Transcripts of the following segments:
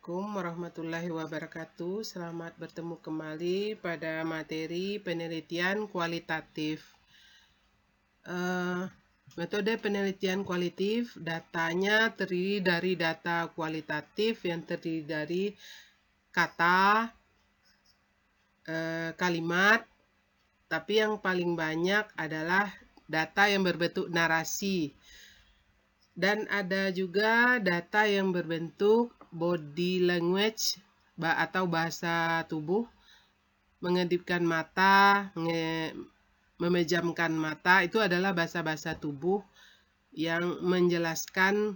Assalamualaikum warahmatullahi wabarakatuh. Selamat bertemu kembali pada materi penelitian kualitatif. Metode penelitian kualitatif, datanya terdiri dari data kualitatif yang terdiri dari kata, kalimat, tapi yang paling banyak adalah data yang berbentuk narasi. Dan ada juga data yang berbentuk body language atau bahasa tubuh, mengedipkan mata, memejamkan mata, itu adalah bahasa-bahasa tubuh yang menjelaskan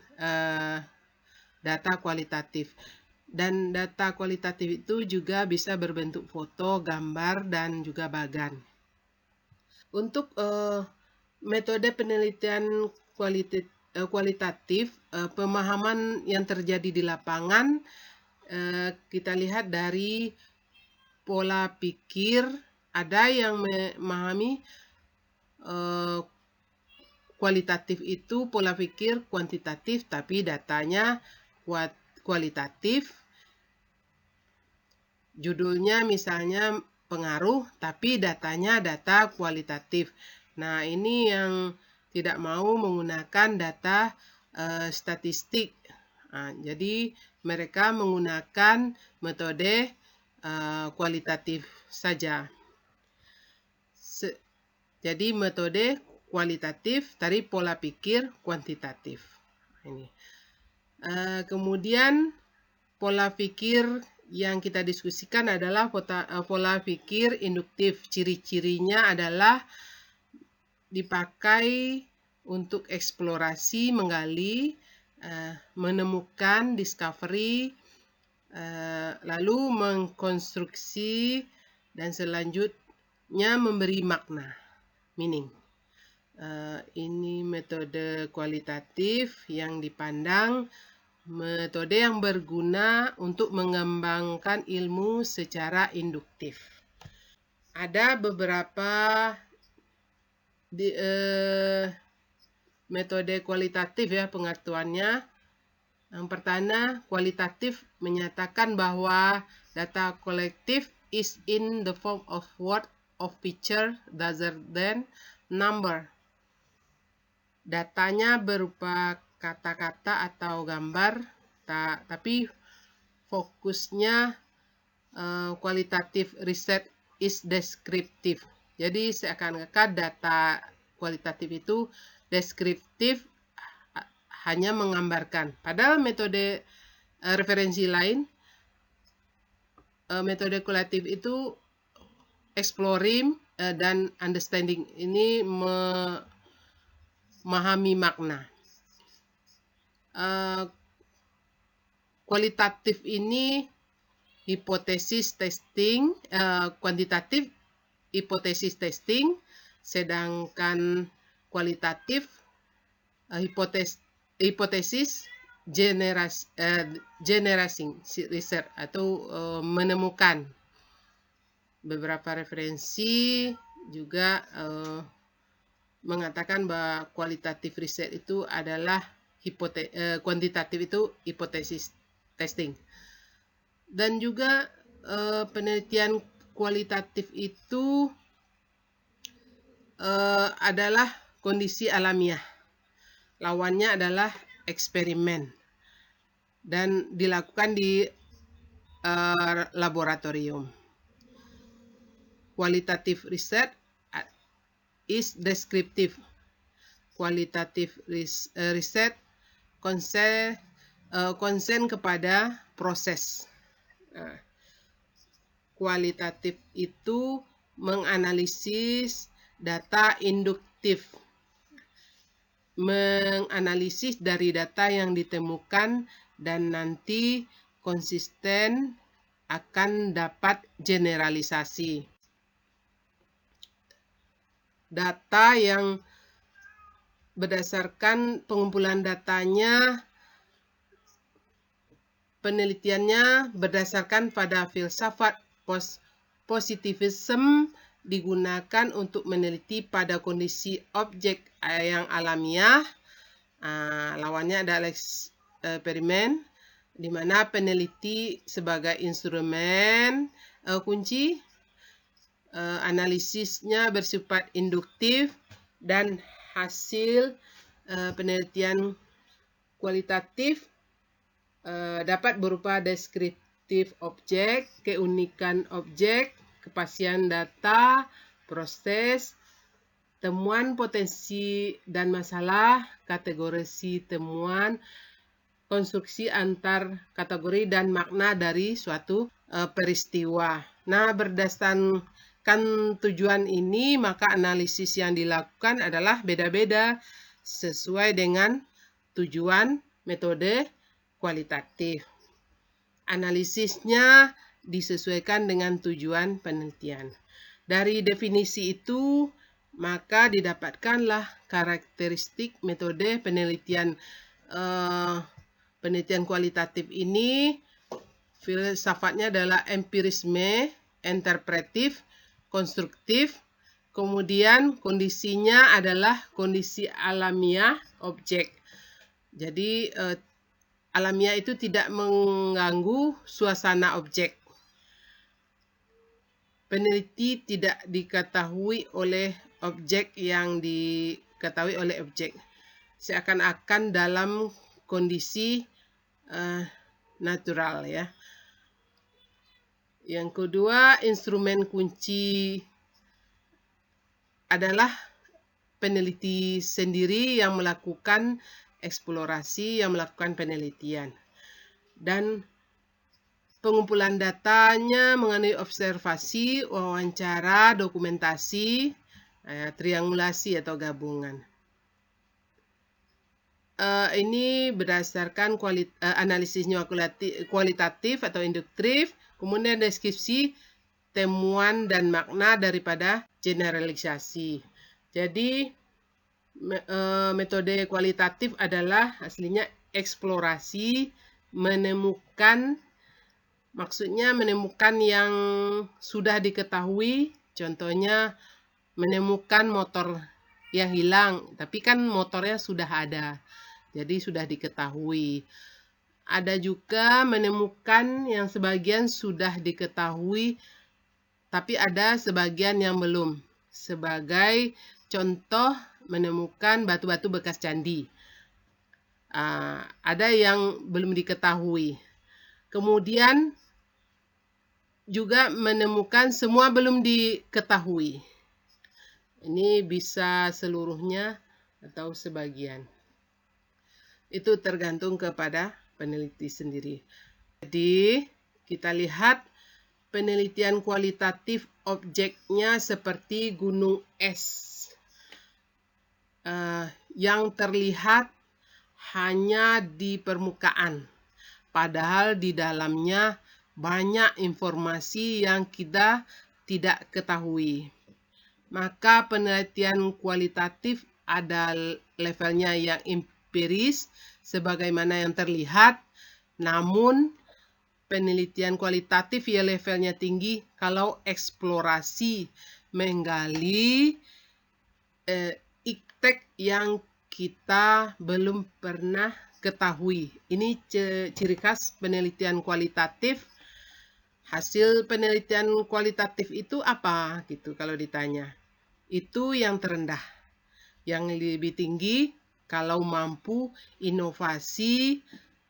data kualitatif. Dan data kualitatif itu juga bisa berbentuk foto, gambar, dan juga bagan. Untuk metode penelitian kualitatif, pemahaman yang terjadi di lapangan, kita lihat dari pola pikir. Ada yang memahami kualitatif itu pola pikir kuantitatif, tapi datanya kualitatif. Judulnya misalnya pengaruh, tapi datanya data kualitatif. Nah, ini yang tidak mau menggunakan data statistik. Nah, jadi mereka menggunakan metode kualitatif saja. Jadi metode kualitatif dari pola pikir kuantitatif. Ini. Kemudian pola pikir yang kita diskusikan adalah pola pikir induktif. Ciri-cirinya adalah dipakai untuk eksplorasi, menggali, menemukan, discovery, lalu mengkonstruksi, dan selanjutnya memberi makna, meaning. Ini metode kualitatif yang dipandang metode yang berguna untuk mengembangkan ilmu secara induktif. Ada beberapa metode kualitatif ya pengertiannya. Yang pertama, kualitatif menyatakan bahwa data kolektif is in the form of word of picture rather than number. Datanya berupa kata-kata atau gambar, tapi fokusnya kualitatif riset is deskriptif. Jadi seakan-akan data kualitatif itu deskriptif, hanya menggambarkan. Padahal metode referensi lain, metode kualitatif itu exploring dan understanding. Ini memahami makna. Kualitatif ini hipotesis testing, kuantitatif hipotesis testing, sedangkan kualitatif hipotesis generasi research atau menemukan. Beberapa referensi juga mengatakan bahwa kualitatif riset itu adalah kuantitatif itu hipotesis testing. Dan juga penelitian kualitatif itu adalah kondisi alamiah. Lawannya adalah eksperimen dan dilakukan di laboratorium. Qualitative research is descriptive. Qualitative research konsen kepada proses. Kualitatif itu menganalisis data induktif, menganalisis dari data yang ditemukan dan nanti konsisten akan dapat generalisasi. Data yang berdasarkan pengumpulan datanya, penelitiannya berdasarkan pada filsafat positivism, digunakan untuk meneliti pada kondisi objek yang alamiah. Lawannya adalah eksperimen. di mana peneliti sebagai instrumen kunci, analisisnya bersifat induktif, dan hasil penelitian kualitatif dapat berupa deskriptif objek, keunikan objek, kepastian data, proses, temuan potensi dan masalah, kategorisi temuan, konstruksi antar kategori, dan makna dari suatu peristiwa. Nah, berdasarkan tujuan ini, maka analisis yang dilakukan adalah beda-beda sesuai dengan tujuan metode kualitatif. Analisisnya disesuaikan dengan tujuan penelitian. Dari definisi itu, maka didapatkanlah karakteristik metode penelitian kualitatif ini. Filsafatnya adalah empirisme, interpretif, konstruktif. Kemudian kondisinya adalah kondisi alamiah objek. Jadi alamiah itu tidak mengganggu suasana objek. Peneliti tidak diketahui oleh objek yang diketahui oleh objek. Seakan-akan dalam kondisi natural ya. Yang kedua, instrumen kunci adalah peneliti sendiri yang melakukan eksplorasi, yang melakukan penelitian. Dan pengumpulan datanya mengenai observasi, wawancara, dokumentasi, triangulasi atau gabungan. Ini berdasarkan analisisnya kualitatif atau induktif, kemudian deskripsi, temuan dan makna daripada generalisasi. Jadi metode kualitatif adalah aslinya eksplorasi, maksudnya menemukan yang sudah diketahui, contohnya menemukan motor yang hilang, tapi kan motornya sudah ada, jadi sudah diketahui. Ada juga menemukan yang sebagian sudah diketahui, tapi ada sebagian yang belum. Sebagai contoh, menemukan batu-batu bekas candi. Ada yang belum diketahui. Kemudian juga menemukan semua belum diketahui. Ini bisa seluruhnya atau sebagian. Itu tergantung kepada peneliti sendiri. Jadi, kita lihat penelitian kualitatif objeknya seperti gunung es yang terlihat hanya di permukaan, padahal di dalamnya banyak informasi yang kita tidak ketahui. Maka penelitian kualitatif ada levelnya yang empiris, sebagaimana yang terlihat, namun penelitian kualitatif ya levelnya tinggi kalau eksplorasi, menggali iptek yang kita belum pernah ketahui. Ini ciri khas penelitian kualitatif. Hasil penelitian kualitatif itu apa gitu kalau ditanya? Itu yang terendah. Yang lebih tinggi kalau mampu inovasi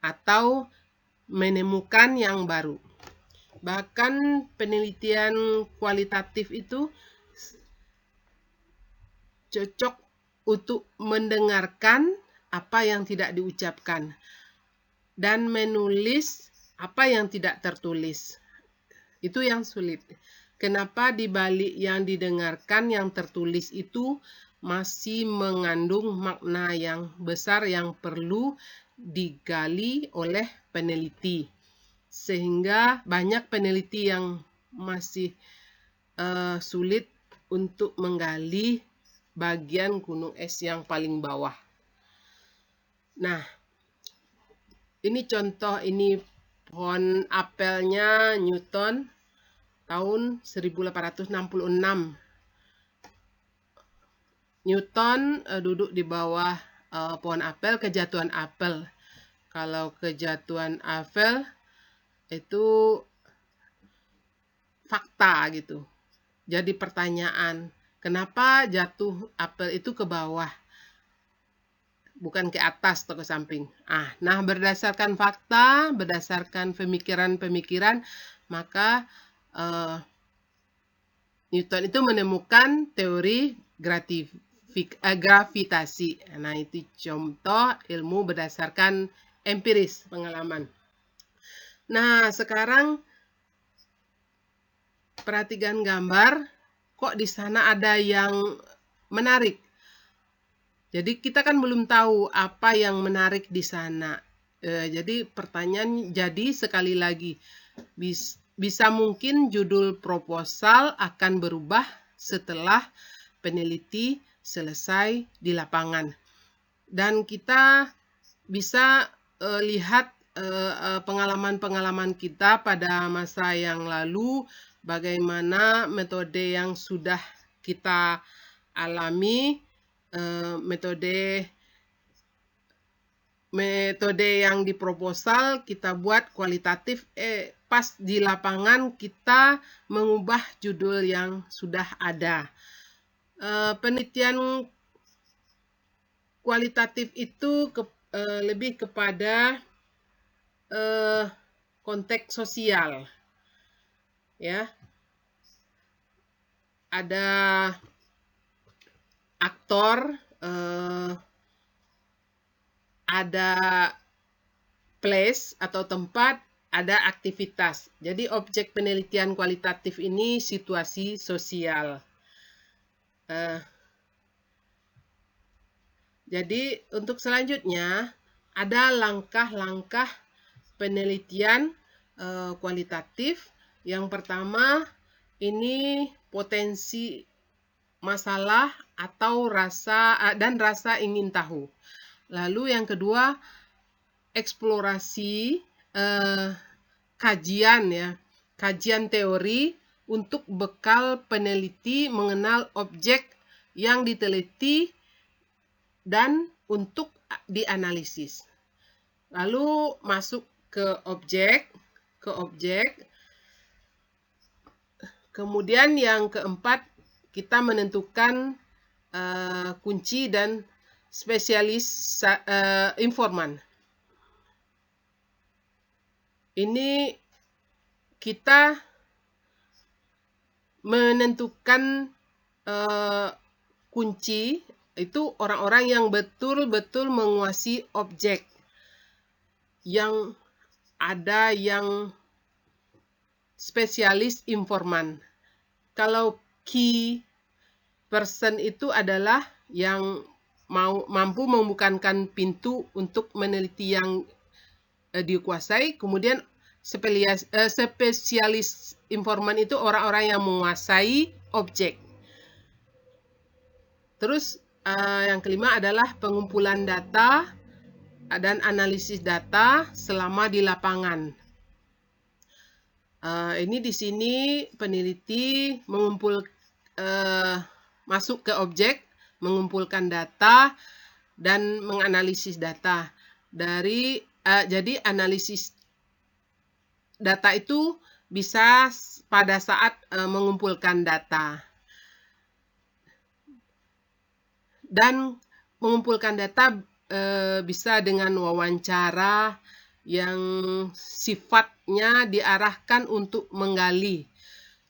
atau menemukan yang baru. Bahkan penelitian kualitatif itu cocok untuk mendengarkan apa yang tidak diucapkan dan menulis apa yang tidak tertulis. Itu yang sulit. Kenapa di balik yang didengarkan, yang tertulis itu masih mengandung makna yang besar yang perlu digali oleh peneliti. Sehingga banyak peneliti yang masih sulit untuk menggali bagian gunung es yang paling bawah. Nah, ini contoh, ini pohon apelnya Newton tahun 1866. Newton duduk di bawah pohon apel, kejatuhan apel. Kalau kejatuhan apel itu fakta gitu. Jadi pertanyaan, kenapa jatuh apel itu ke bawah, bukan ke atas atau ke samping? Nah, berdasarkan fakta, berdasarkan pemikiran-pemikiran, maka Newton itu menemukan teori gravitasi. Nah, itu contoh ilmu berdasarkan empiris, pengalaman. Nah, sekarang perhatikan gambar, kok di sana ada yang menarik. Jadi kita kan belum tahu apa yang menarik di sana. Jadi pertanyaan sekali lagi, bisa mungkin judul proposal akan berubah setelah peneliti selesai di lapangan. Dan kita bisa lihat pengalaman-pengalaman kita pada masa yang lalu, bagaimana metode yang sudah kita alami, metode yang di proposal kita buat kualitatif, pas di lapangan kita mengubah judul yang sudah ada. Penelitian kualitatif itu lebih kepada konteks sosial, ya. Ada aktor, ada place atau tempat, ada aktivitas. Jadi objek penelitian kualitatif ini situasi sosial. Jadi untuk selanjutnya ada langkah-langkah penelitian kualitatif. Yang pertama, ini potensi masalah atau rasa ingin tahu. Lalu yang kedua, eksplorasi kajian teori untuk bekal peneliti mengenal objek yang diteliti dan untuk dianalisis. Lalu masuk ke objek. Kemudian yang keempat, kita menentukan kunci dan spesialis informan. Ini kita menentukan kunci itu orang-orang yang betul-betul menguasai objek, yang ada yang spesialis informan. Kalau key person itu adalah yang mampu membukakan pintu untuk meneliti yang dikuasai. Kemudian spesialis informan itu orang-orang yang menguasai objek. Terus yang kelima adalah pengumpulan data dan analisis data selama di lapangan. Ini di sini peneliti masuk ke objek, mengumpulkan data dan menganalisis data. Jadi analisis data itu bisa pada saat mengumpulkan data. Dan mengumpulkan data bisa dengan wawancara yang sifatnya diarahkan untuk menggali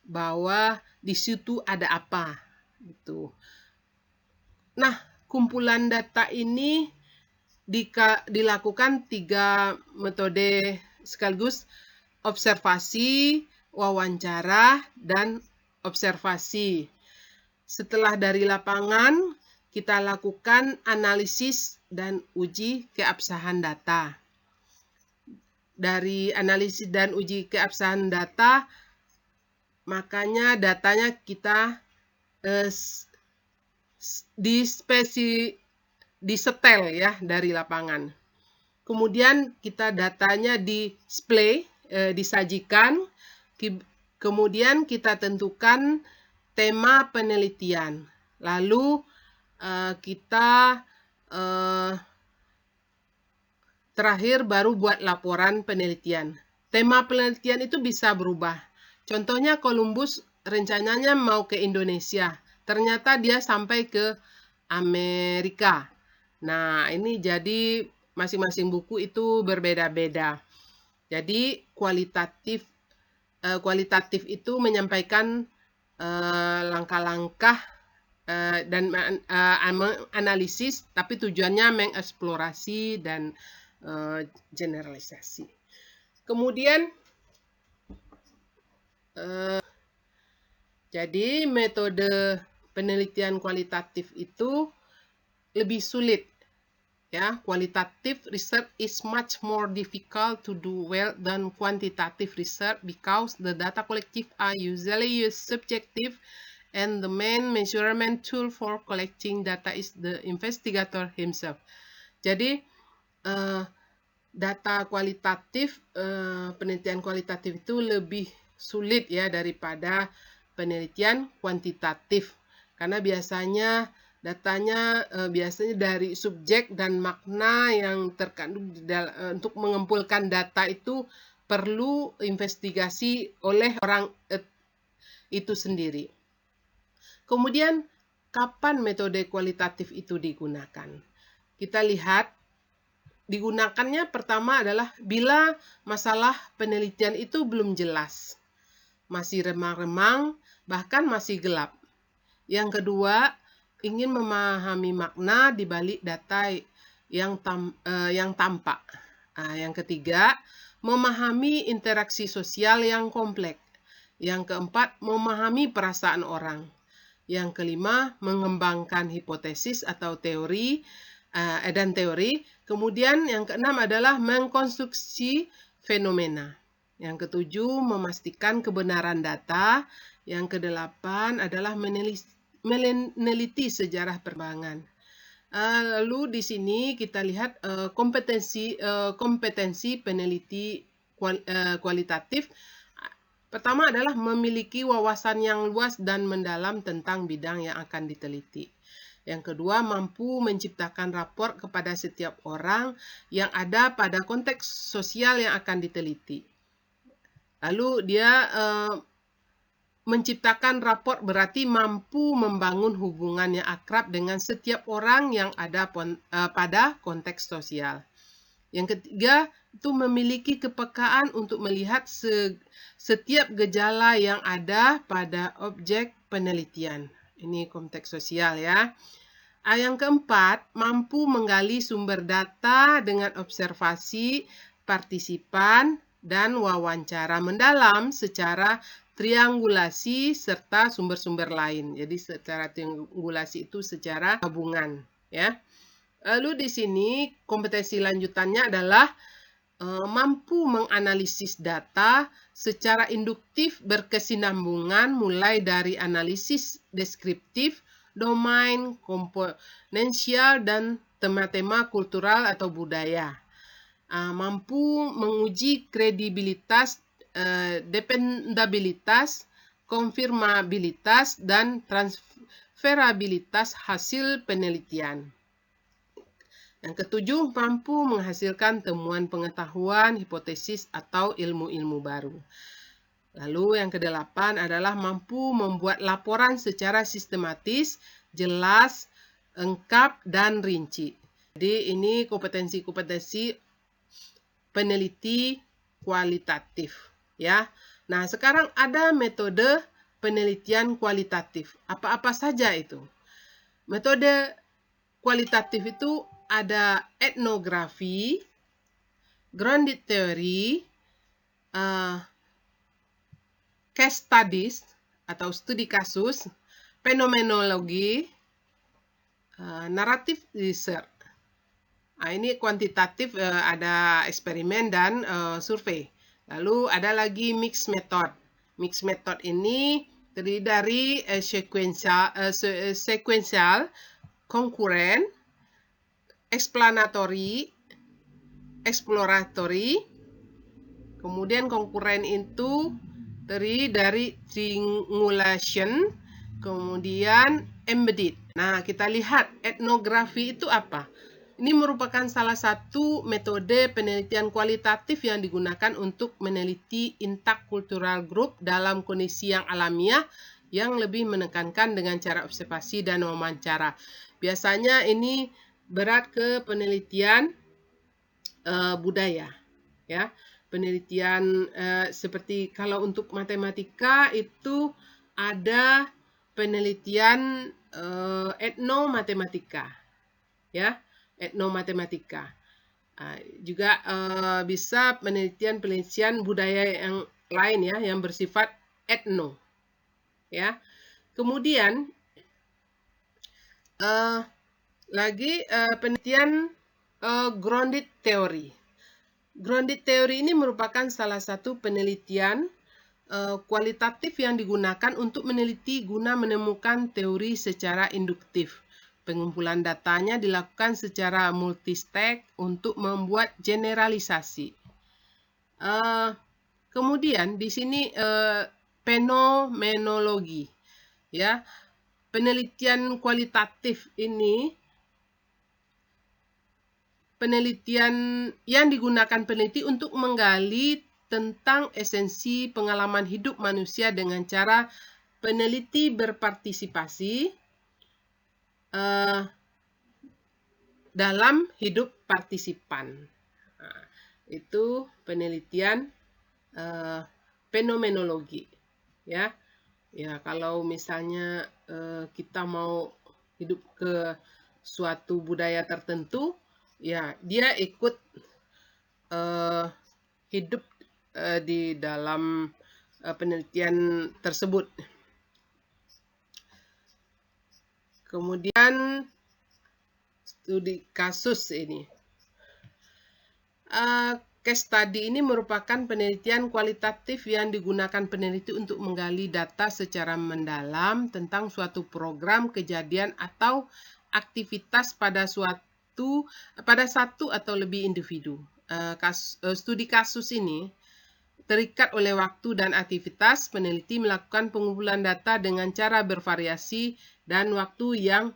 bahwa di situ ada apa gitu. Nah, kumpulan data ini dilakukan 3 metode sekaligus: observasi, wawancara, dan observasi. Setelah dari lapangan, kita lakukan analisis dan uji keabsahan data. Dari analisis dan uji keabsahan data, makanya datanya kita disetel ya dari lapangan. Kemudian kita datanya disajikan. Kemudian kita tentukan tema penelitian. Lalu kita terakhir baru buat laporan penelitian. Tema penelitian itu bisa berubah. Contohnya Columbus rencananya mau ke Indonesia. Ternyata dia sampai ke Amerika. Nah, ini jadi masing-masing buku itu berbeda-beda. Jadi kualitatif itu menyampaikan langkah-langkah dan analisis, tapi tujuannya mengeksplorasi dan generalisasi. Kemudian jadi metode penelitian kualitatif itu lebih sulit. Ya, qualitative research is much more difficult to do well than quantitative research because the data collected are usually subjective and the main measurement tool for collecting data is the investigator himself. Jadi data kualitatif, penelitian kualitatif itu lebih sulit ya daripada penelitian kuantitatif, karena biasanya datanya biasanya dari subjek dan makna yang terkandung di dalam. Untuk mengumpulkan data itu perlu investigasi oleh orang itu sendiri. Kemudian kapan metode kualitatif itu digunakan? Kita lihat digunakannya pertama adalah bila masalah penelitian itu belum jelas, masih remang-remang, bahkan masih gelap. Yang kedua, ingin memahami makna di balik data yang tampak. Yang ketiga, memahami interaksi sosial yang kompleks. Yang keempat, memahami perasaan orang. Yang kelima, mengembangkan hipotesis atau teori dan teori. Kemudian yang keenam adalah mengkonstruksi fenomena. Yang ketujuh, memastikan kebenaran data. Yang kedelapan adalah meneliti sejarah perkembangan. Lalu di sini kita lihat kompetensi peneliti kualitatif. Pertama adalah memiliki wawasan yang luas dan mendalam tentang bidang yang akan diteliti. Yang kedua, mampu menciptakan rapor kepada setiap orang yang ada pada konteks sosial yang akan diteliti. Lalu dia menciptakan rapor berarti mampu membangun hubungan yang akrab dengan setiap orang yang ada pada konteks sosial. Yang ketiga, itu memiliki kepekaan untuk melihat setiap gejala yang ada pada objek penelitian. Ini konteks sosial ya. Yang keempat, mampu menggali sumber data dengan observasi partisipan dan wawancara mendalam secara triangulasi serta sumber-sumber lain. Jadi secara triangulasi itu secara gabungan ya. Lalu di sini kompetensi lanjutannya adalah mampu menganalisis data secara induktif berkesinambungan mulai dari analisis deskriptif, domain, komponensial, dan tema-tema kultural atau budaya. Mampu menguji kredibilitas, dependabilitas, konfirmabilitas, dan transferabilitas hasil penelitian. Yang ketujuh, mampu menghasilkan temuan pengetahuan, hipotesis, atau ilmu-ilmu baru. Lalu yang kedelapan adalah mampu membuat laporan secara sistematis, jelas, lengkap, dan rinci. Jadi ini kompetensi-kompetensi peneliti kualitatif ya. Nah, sekarang ada metode penelitian kualitatif. Apa-apa saja itu? Metode kualitatif itu ada etnografi, grounded theory, case studies atau studi kasus, fenomenologi, narrative research. Ini kuantitatif, ada eksperimen dan survei. Lalu ada lagi mixed method. Mixed method ini terdiri dari sequential, konkuren, explanatory, exploratory. Kemudian konkuren itu terdiri dari triangulation, kemudian embedded. Nah, kita lihat etnografi itu apa? Ini merupakan salah satu metode penelitian kualitatif yang digunakan untuk meneliti intercultural group dalam kondisi yang alamiah yang lebih menekankan dengan cara observasi dan wawancara. Biasanya ini berat ke penelitian budaya, ya. Penelitian seperti kalau untuk matematika itu ada penelitian etnomatematika, ya. Etnomatematika. Juga bisa penelitian budaya yang lain, ya, yang bersifat etno, ya. Kemudian lagi penelitian grounded theory. Grounded theory ini merupakan salah satu penelitian kualitatif yang digunakan untuk meneliti guna menemukan teori secara induktif. Pengumpulan datanya dilakukan secara multistake untuk membuat generalisasi. Kemudian di sini fenomenologi, ya. Penelitian kualitatif ini penelitian yang digunakan peneliti untuk menggali tentang esensi pengalaman hidup manusia dengan cara peneliti berpartisipasi dalam hidup partisipan. Itu penelitian fenomenologi, ya. Ya, kalau misalnya kita mau hidup ke suatu budaya tertentu, ya dia ikut hidup di dalam penelitian tersebut. Kemudian studi kasus ini. Case study ini merupakan penelitian kualitatif yang digunakan peneliti untuk menggali data secara mendalam tentang suatu program, kejadian, atau aktivitas pada satu atau lebih individu. Studi kasus ini terikat oleh waktu dan aktivitas. Peneliti melakukan pengumpulan data dengan cara bervariasi dan waktu yang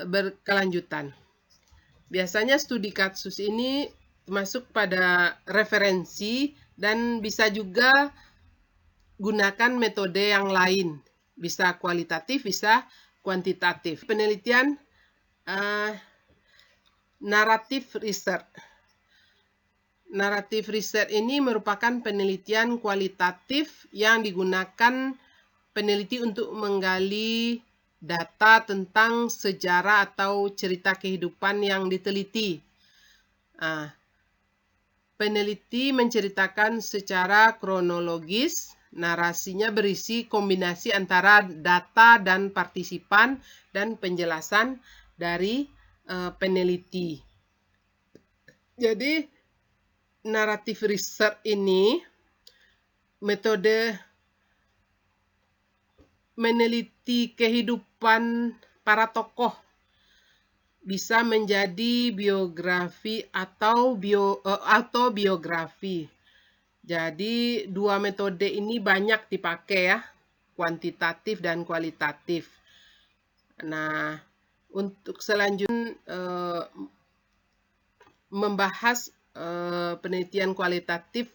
berkelanjutan. Biasanya studi kasus ini masuk pada referensi dan bisa juga gunakan metode yang lain. Bisa kualitatif, bisa kuantitatif. Penelitian naratif research. Naratif research ini merupakan penelitian kualitatif yang digunakan peneliti untuk menggali data tentang sejarah atau cerita kehidupan yang diteliti. Peneliti menceritakan secara kronologis, narasinya berisi kombinasi antara data dan partisipan dan penjelasan dari peneliti. Jadi, naratif research ini metode meneliti kehidupan para tokoh, bisa menjadi biografi atau autobiografi. Jadi dua metode ini banyak dipakai, ya, kuantitatif dan kualitatif. Nah, untuk selanjutnya membahas penelitian kualitatif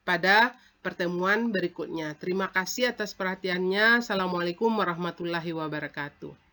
pada pertemuan berikutnya. Terima kasih atas perhatiannya. Assalamualaikum warahmatullahi wabarakatuh.